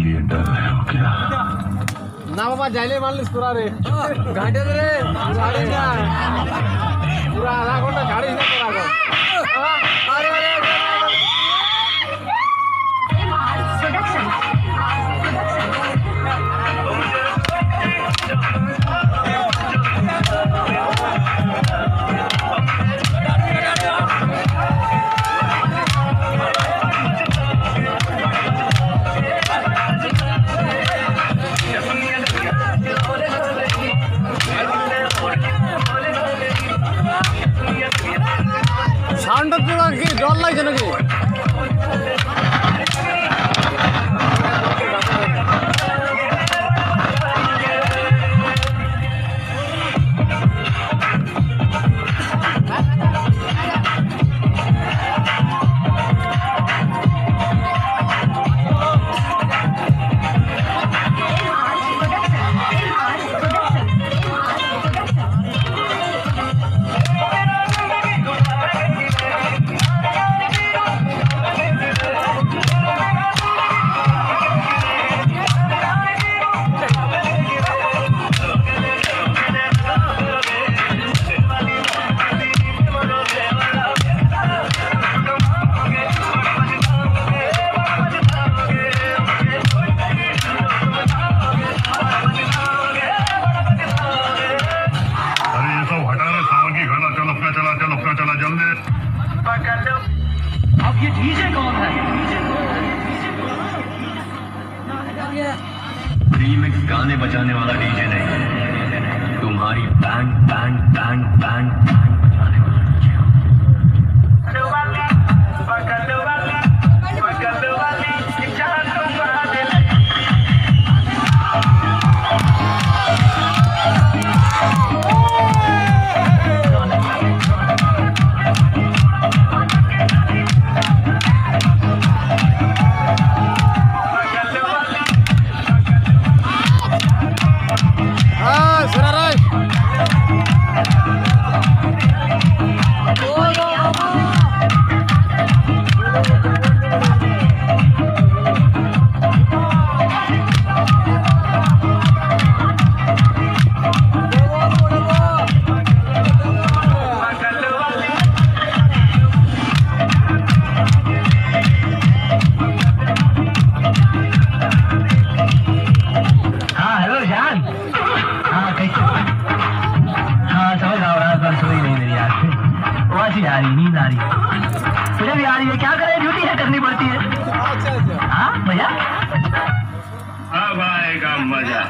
लिए डर रहे हो क्या? ना बाबा जाइले मानलिस पूरा रे घाटे रे झाड़ी ना पूरा आधा घंटा झाड़ी ना पूरा अरे अरे সাউন্ড পুরো কি ডর লাগছে নাকি? अब ये डीजे कौन है? रीमिक्स गाने बजाने वाला डीजे नहीं, तुम्हारी बैंड बैंड बैंड बैंड बजाने वाला डीजे। आ रही नींद आ रही मुझे भी आ रही है। क्या करें, ड्यूटी है करनी पड़ती है। हाँ भैया, अब आएगा मजा।